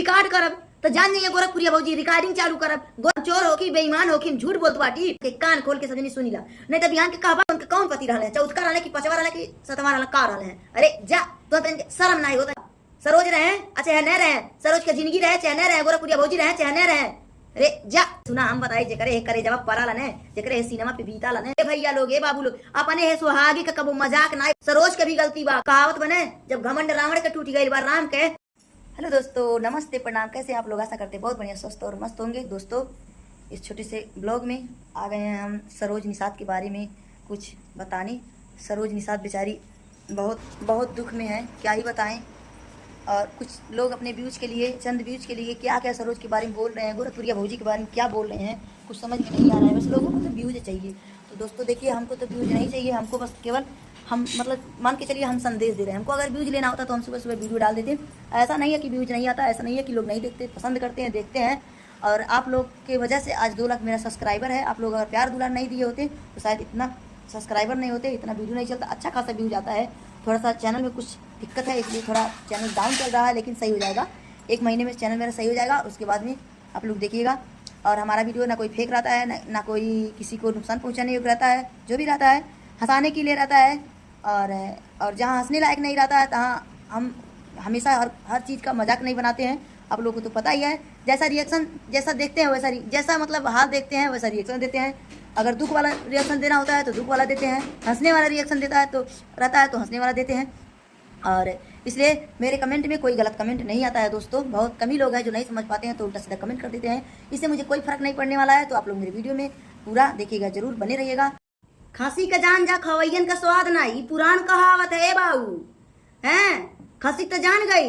Record करब तो जान जाइए गोरखपुरिया भौजी रिकॉर्डिंग चालू करब। चोर हो कि बेईमान हो कि झूठ बोलत बाटी के कान खोल के सजनी सुनी ला, नहीं तो बिहान के कहबा उनके कौन पति रहले हैं, चौथका रहले कि पचवा रहले कि सतवा रहले का रहले हैं। अरे जा तो शर्म नहीं होता। सरोज रहे अच्छा है न रहे, सरोज के जिंदगी रहे चाहे न रहे, गोरखपुरिया भौजी रहे चाहे न रहे। अरे जा सुना हम बताई जेकरे हे करे जवाब परा लने, जेकरे हे सिनेमा पे बीता लने। ए भैया लोग ए बाबू लोग अपने हे सुहागी का कबो मजाक ना। सरोज के भी गलती बा, कहावत बने जब घमंड रावण के टूटी गई बा राम के। हेलो दोस्तों, नमस्ते प्रणाम, कैसे आप लोग? आशा करते बहुत बढ़िया स्वस्थ और मस्त होंगे। दोस्तों इस छोटे से ब्लॉग में आ गए हैं हम सरोज निषाद के बारे में कुछ बताने। सरोज निषाद बेचारी बहुत दुख में है, क्या ही बताएं। और कुछ लोग अपने व्यूज के लिए, चंद व्यूज के लिए क्या क्या सरोज के बारे में बोल रहे हैं, गोरखपुरिया भौजी के बारे में क्या बोल रहे हैं, कुछ समझ में नहीं आ रहा है। बस लोगों को तो व्यूज चाहिए। तो दोस्तों देखिए, हमको तो व्यूज नहीं चाहिए, हमको बस केवल हम मतलब मान के चलिए हम संदेश दे रहे हैं। हमको अगर व्यूज लेना होता तो हम सुबह सुबह वीडियो डाल देते। ऐसा नहीं है कि व्यूज नहीं आता, ऐसा नहीं है कि लोग नहीं देखते, पसंद करते हैं, देखते हैं। और आप लोग के वजह से आज 2 लाख मेरा सब्सक्राइबर है। आप लोग अगर प्यार दुलार नहीं दिए होते तो शायद इतना सब्सक्राइबर नहीं होते, इतना वीडियो नहीं चलता। अच्छा खासा व्यूज आता है, थोड़ा सा चैनल में कुछ दिक्कत है इसलिए थोड़ा चैनल डाउन चल रहा है, लेकिन सही हो जाएगा। 1 महीने में चैनल मेरा सही हो जाएगा, उसके बाद में आप लोग देखिएगा। और हमारा वीडियो ना कोई फेक रहता है, ना कोई किसी को नुकसान पहुंचाने योग्य रहता है। जो भी रहता है हंसाने के लिए रहता है। और जहाँ हंसने लायक नहीं रहता है तहाँ हम हमेशा हर चीज़ का मजाक नहीं बनाते हैं। आप लोगों को तो पता ही है, जैसा रिएक्शन जैसा देखते हैं वैसा जैसा मतलब हाल देखते हैं वैसा रिएक्शन देते हैं। अगर दुख वाला रिएक्शन देना होता है तो दुख वाला देते हैं, हंसने वाला रिएक्शन देता है तो रहता है तो हंसने वाला देते हैं। और इसलिए मेरे कमेंट में कोई गलत कमेंट नहीं आता है दोस्तों। बहुत कम ही लोग हैं जो नहीं समझ पाते हैं तो उल्टा सीधा कमेंट कर देते हैं। इससे मुझे कोई फर्क नहीं पड़ने वाला है। तो आप लोग मेरे वीडियो में पूरा देखिएगा, जरूर बने रहिएगा। खसी का जान जा खवैयन का स्वाद नहीं, पुरान कहावत है बाबू हैं। खसी तो जान गई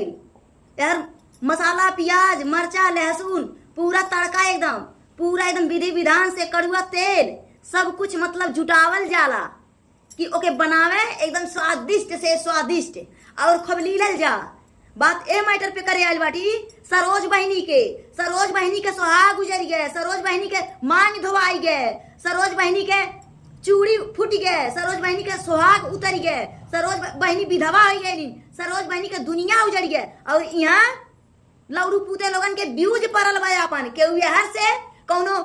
यार, मसाला प्याज मरचा लहसुन पूरा तड़का एकदम विधि विधान से, कड़ुआ तेल सब कुछ मतलब जुटावल जाला कि ओके बनावे एकदम स्वादिष्ट से स्वादिष्ट और खबलीलल जा। बात ए मैटर पे करे आइल बाटी सरोज बहनी के सुहाग गुजर गए, सरोज बहनी के मांग धोवाई गए, सरोज बहनी के चूड़ी फूट गए, सरोज बहनी के सुहाग उतर गए, सरोज बहनी विधवा हो गई, सरोज बहनी के दुनिया उजड़ गए। और यहाँ लौरू पूते लोगन के व्यूज पड़ल बा अपन के एहर से कौनो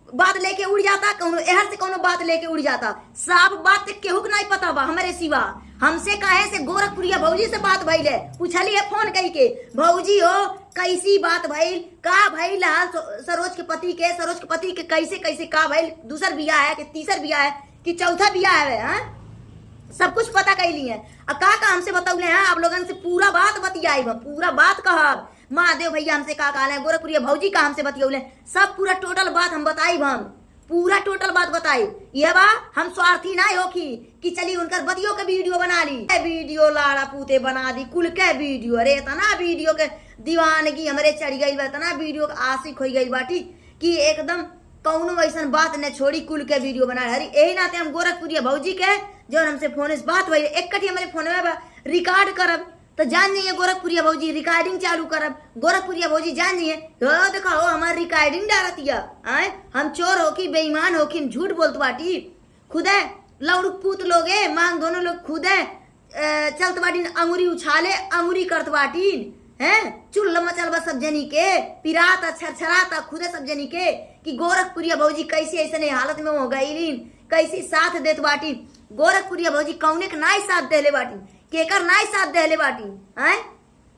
बात लेके उड़ जाता, कौनो एहर से कौनो बात लेके उड़ जाता। साफ बात केहू के नहीं पता बा हमारे सिवा। हमसे काहे से गोरखपुरिया भौजी से बात भइल है, पूछली है फोन कई के, भौजी हो कैसी बात भइल, का भइल सरोज के पति के कैसे का भइल, दूसर बियाह है कि तीसर बियाह है कि चौथा बियाह है। हाँ सब कुछ पता कैली है। का हमसे बतौले हैं आप लोगन से पूरा बात बतियाई, पूरा बात कहब। महादेव भैया हमसे का कहले, गोरखपुरिया भौजी का हमसे बतियौले, सब पूरा टोटल बात हम बताई, हम पूरा टोटल बात बताई। यह बा हम स्वार्थी ना हो कि चली उनकर बतियों के वीडियो बना ली, वीडियो लाड़ा पूते बना दी कुल के वीडियो। अरे इतना वीडियो के दीवानगी हमरे चढ़ गई बा, इतना वीडियो के आशिक हो गई बाटी कि एकदम कौनो ऐसा बात न छोड़ी, कुल के वीडियो बना रही। यही नाते हम गोरखपुरिया भौजी के जो हमसे फोन से बात हुई एक कटी हमारे फोन में रिकॉर्ड करब तो जान जाइए गोरखपुरिया भौजी रिकॉर्डिंग चालू करब। गोरखपुरिया भौजी जान जाइए देखो हमारी रिकॉर्डिंग डालतिया। हम चोर हो कि बेईमान हो कि झूठ बोलत बाटी, खुदे लौड़ पूत लोगे मांग दोनों लोग खुदे चलत बाटी, अंगुरी उछाले अंगुरी करत बाटी हैं। चुल्ल मचल बा सब जनी के, पिराता छरछराता खुदे सब जनी के कि गोरखपुरिया भौजी कैसी ऐसे हालत में हो गई, कैसी साथ देत बाटी। गोरखपुरिया भौजी कौने के नाई साथ देले बाटी, केकर नाई साथ देले बाटी हैं।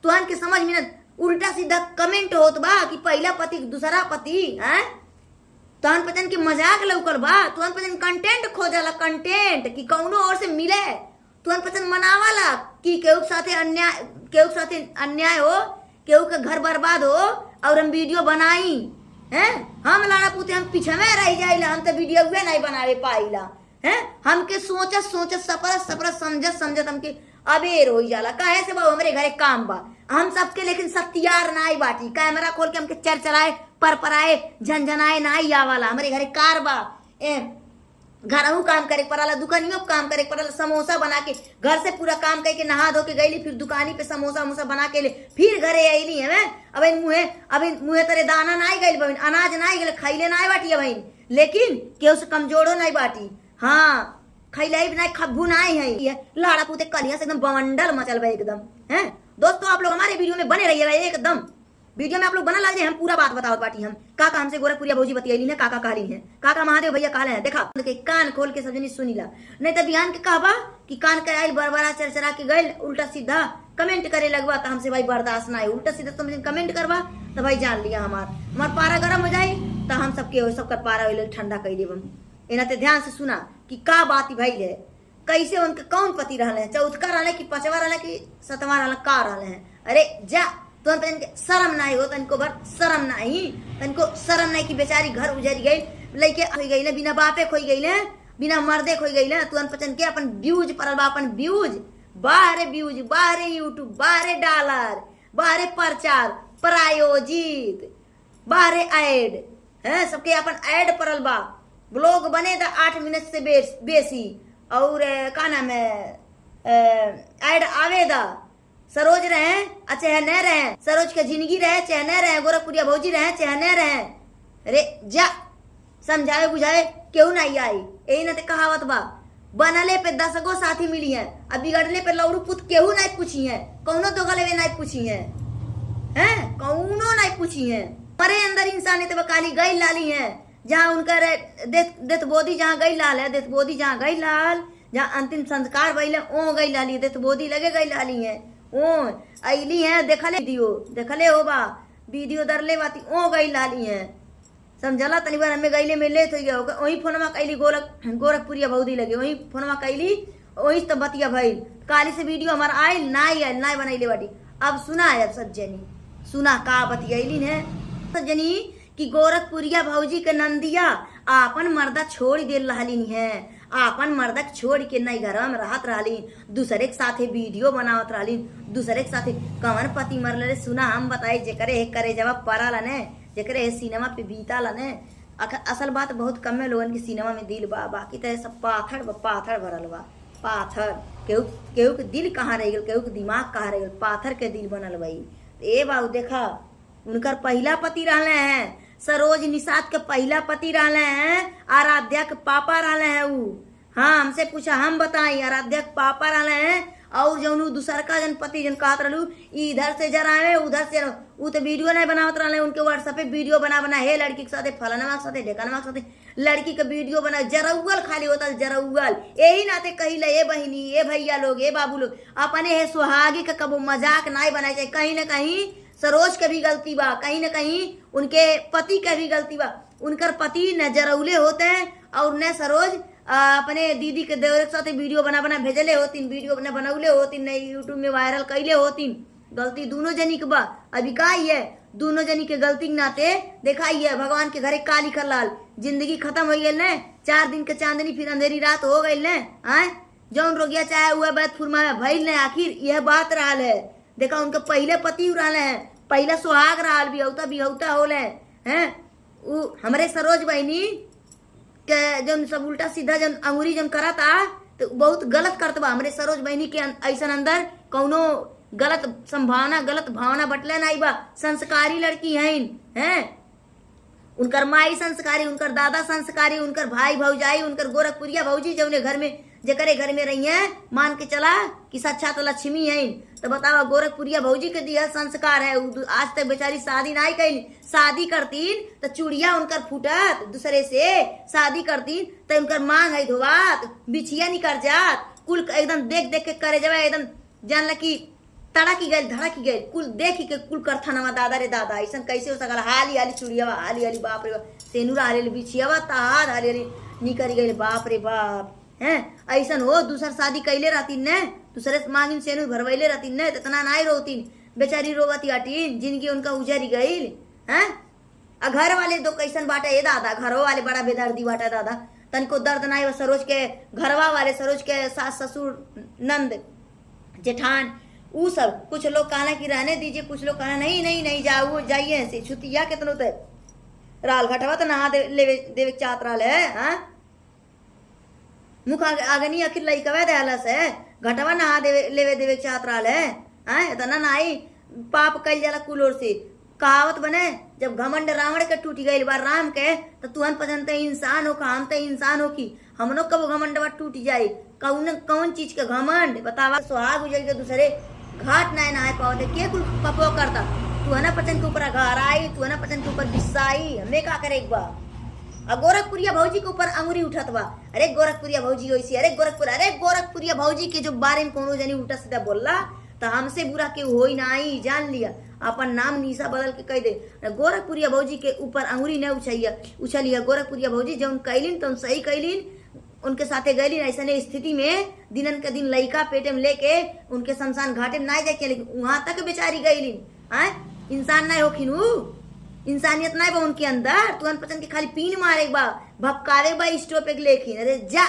तुहन के समझ में न उल्टा सीधा कमेंट होत बा कि पहला पति दूसरा पति हैं। तुहन पतन के मजाक लौकल बा, तुहन पतन कंटेंट खोजला, कंटेंट कि कौनो और से मिले, तुहन पतन मनावाला कि केहू के साथे अन्याय हो, केहू के घर बर्बाद हो और हम वीडियो बनाई हैं। हम लाना पूते हम पीछे में रह जाइला, हम तो वीडियो हुए नहीं बनावे पाइला हैं। हमके सोचत सपरत समझत हमके अबेर हो जाला। काहे से बा हमारे घरे काम बा हम सबके, लेकिन सत्यार नाई बाटी कैमरा खोल के हमके चरचराए परपराए झनझनाए नाई आवाला। हमारे घरे कार बा, घरहू काम करे पड़ाला, दुकानियों काम करे पड़ाला, समोसा बना के घर से पूरा काम करके नहा धो के गईली, फिर दुकानी पे समोसा उमोसा बना के ले फिर घरे अली है। अब मुहे तेरे दाना नाई गई बहन, अनाज नाई गए, खैले नाई बाटी बहन, लेकिन केहू से कमजोरो नहीं बाटी। हाँ खैलाई भी नहीं, खब्बू नहीं है, ये लाड़ा पूते कलिया से एकदम बवंडल मचल बा एकदम है। दोस्तों आप लोग हमारे वीडियो में बने रहिएगा एकदम। वीडियो में आप लोग बना लाल जे हम पूरा बात बतावत बाटी हम का हमसे गोरखपुरिया भौजी बतियली ने का कहली है का महादेव भैया कहले हैं देखा के कान खोल के सब जनी सुनीला नहीं तो बिहान के कहबा कि कान के आइल बरबरा चरचरा के गइल उल्टा सीधा कमेंट करे लगवा तो हमसे भाई बर्दाश्त ना है उल्टा सीधा तुम कमेंट करवा तो भाई जान लिया हमार पारा गर्म हो जाए तो हम सबका पारा ठंडा कर देब एना ते ध्यान से सुना कि का बात भाई है कैसे उनके कौन पति रहले हैं चौथका रहले कि पांचवा रहले कि सतवा रहले का रहले हैं अरे जा तो शर्म नहीं हो तनको भर शर्म नहीं तनको शर्म नहीं कि बेचारी घर उजर गई लइके हो गई बिना बापे खोई गई बिना मर्दे खोई गई तुरंत पचन के अपन व्यूज पड़ल बा अपन व्यूज बाहरे व्यूज बाहरे यूट्यूब बाहरे डॉलर बाहरे प्रचार प्रायोजित बाहरे ऐड है सबके अपन ऐड पड़ल बा ब्लॉग बने तो 8 मिनट से बेसी और का नाम है ऐड आवे दा सरोज रहे चाहे न रहे सरोज के जिंदगी रहे चाहे न रहे गोरखपुरिया भौजी रहे चाहे न रहे अरे जा समझाए बुझाए क्यों नहीं आई यही ना कहावत बा बनले पे 10 गो साथी मिली है अब बिगड़ले पे लौड़ू पुत केहू नहीं पूछी है कौनो तो गले में नहीं पूछी है कौनो नहीं पूछी है मरे अंदर इंसान तो काली गई लाली है जहाँ उनका देत बोधी जहाँ गई लाल है देत बोधी जहाँ गई लाल जहाँ अंतिम संस्कार भइले ओ गई लाली देत बोधी लगे गई लाली है ओ अली है देखले हो बा वीडियो दरले बाती ओ गई लाली है समझला तनी बार हमें गईले में लेट हो गया वही फोनमा कैली गोरखपुरिया भौजी लगे वही फोनमा कैली वही तो बतिया भइल काली से वीडियो हमारा आयल ना बनैले बाटी अब सुना है अब सज्जनी सुना का बतियली ने सज्जनी कि गोरखपुरिया भौजी के नंदिया आपन मर्दा छोड़ दे रहली है आपन मर्दा छोड़ के नई घर में रहत रहली दूसरे के साथे वीडियो बनावत रहली दूसरे के साथे कवन पति मरले सुना हम बताई जेकरे करे जवाब पड़ाला ने जेकरे सिनेमा पे बीताला ने असल बात बहुत कम लोगन के सिनेमा में दिल बा बाकी तो सब पाथर भरल बा पाथर केहू के दिल कहाँ रह गल केहू के दिमाग कहाँ रह गल पाथर के दिल बनल भाई ए बाबू देखा उनकर पहला पति रहले हैं सरोज निषाद के पहला पति रहले हैं आराध्या के पापा रहले हैं ऊ हाँ हमसे पूछा हम बताई आराध्या के पापा रहले हैं और जौन दूसर का जन पति जन कहत रहलू इधर से जरावे उधर से ऊ तो वीडियो नहीं बनावत रहले उनके व्हाट्सएप पे वीडियो बना हे लड़की के साथे फलाना के साथे ढेकाना के साथे लड़की के वीडियो बना जरउगल खाली होता जरउगल यही नाते कहिला ए बहिनी ए भैया लोग ए बाबू लोग अपने हे सुहागी का कबो मजाक नहीं बनाए चाहिए कहीं ना कहीं सरोज के भी गलती बा कहीं न कहीं उनके पति के भी गलती बा उनकर पति न जरौले होते हैं और न सरोज अपने दीदी के देवर के साथ वीडियो बना भेजले होतीन वीडियो न बनौले होतीन न यूट्यूब में वायरल कैले होतीन गलती दोनों जनी के बा अभी का ही है दोनों जनी के गलती के नाते दिखाई है भगवान के घरे काली कर लाल जिंदगी खत्म हो गई न 4 दिन के चांदनी फिर अंधेरी रात हो गई न आए जौन रोगिया चाहे हुआ बैतफुरमा में भइल न आखिर यह बात रहा है देखा उनके पहले पति रहले हैं पहला सुहाग रहा बिहौता होले हैं उ हमारे सरोज बहनी के जन सब उल्टा सीधा जन अंगुरी जन करता तो बहुत गलत करतबा हमारे सरोज बहनी के ऐसा अंदर कौनो गलत संभावना गलत भावना बटले नहीं बा संस्कारी लड़की हैं उनकर माई संस्कारी उनकर दादा संस्कारी उनकर भाई भौजाई उनकर गोरखपुरिया भौजी जौने घर में जेकरे घर में रही है मान के चला कि साक्षात लक्ष्मी है तो बतावा गोरखपुरिया भौजी के दिया संस्कार है आज तक बेचारी शादी नहीं करी शादी करतीन तो चूड़िया उनकर फूटत दूसरे से शादी करतीन तो उनकर मांग है धोवात बिछिया निकल जात कुल एकदम देख के करे जब एकदम जानला कि तड़की गई धड़की गई कुल देखी के कुल करथनवा दादा रे दादा ऐसा कैसे हो सकल हाली चूड़ियावा हाली बाप रे सेनुरा हाली बिछियावा ताहाद हाली निकल गई बाप रे बाप हैं ऐसा हो दूसर शादी कैले रहती न दूसरे मांगिन सेनु भरवैले रहती न इतना नहीं रोतीन बेचारी रोवती आटीन जिंदगी उनका उजरी गई हैं घर वाले तो कैसन बाटा ये दादा घरों वाले बड़ा बेदर्दी बाटा दादा तनको दर्द नहीं सरोज के घरवा वाले सरोज के सास ससुर नंद जेठान ऊ सब कुछ लोग कहना कि रहने दीजिए कुछ लोग कहना नहीं जाओ जाइए ऐसे छुतिया कितनो तो राल घटवा तो नहा देवे चात राल है हाँ मुख आगनी आखिर लइकवा देला से घटवा नहा लेवे देवे चातराल है इतना नाई पाप कल जाला कुलोर से कहावत बने जब घमंड रावण के टूटी गई बार राम के तो तुहन पसंद इंसान हो हम तो इंसान हो की हमनो कब घमंडवा टूट जाये कौन चीज के घमंड बतावा सुहाग उजल के दूसरे घाट नए नहाए पाओ के कुल पपो करता तू है ना पचन के ऊपर घर आई, तू है ना पचन के ऊपर बिस्साई, हमें का करे एक बार। और गोरखपुरिया भौजी के ऊपर अंगुरी उठत बा, अरे गोरखपुरिया भौजी वैसी, अरे गोरखपुरिया भौजी के जो बारे में कोनो जनी उल्टा सीधा बोलला तो हमसे बुरा के होई नाही, जान लिया। अपन नाम निशा बदल के कह दे, गोरखपुरिया भौजी के ऊपर अंगुरी न उछलिया। गोरखपुरिया भौजी जौन कैलिन तुम सही कैलिन, उनके साथे गैलिन। ऐसे स्थिति में दिनन के दिन लइका पेटे में लेके उनके शमशान घाटे में ना जाके, लेकिन वहां तक बेचारी गैलिन। आय इंसान ना होखिन उ, इंसानियत ना बा उनके अंदर। तुहन पचन के खाली पीन मारे बा, भपकावे बा स्टोव पे लेखिन। अरे जा,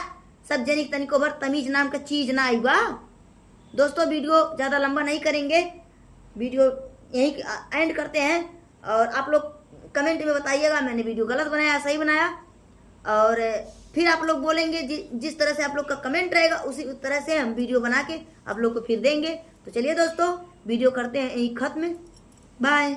सब जनी तनिको भर तमीज नाम का चीज ना आई बा। दोस्तों वीडियो ज़्यादा लंबा नहीं करेंगे, वीडियो यहीं एंड करते हैं। और आप लोग कमेंट में बताइएगा मैंने वीडियो गलत बनाया सही बनाया, और फिर आप लोग बोलेंगे जिस तरह से आप लोग का कमेंट रहेगा उसी तरह से हम वीडियो बना के आप लोग को फिर देंगे। तो चलिए दोस्तों वीडियो करते हैं यहीं खत्म, बाय।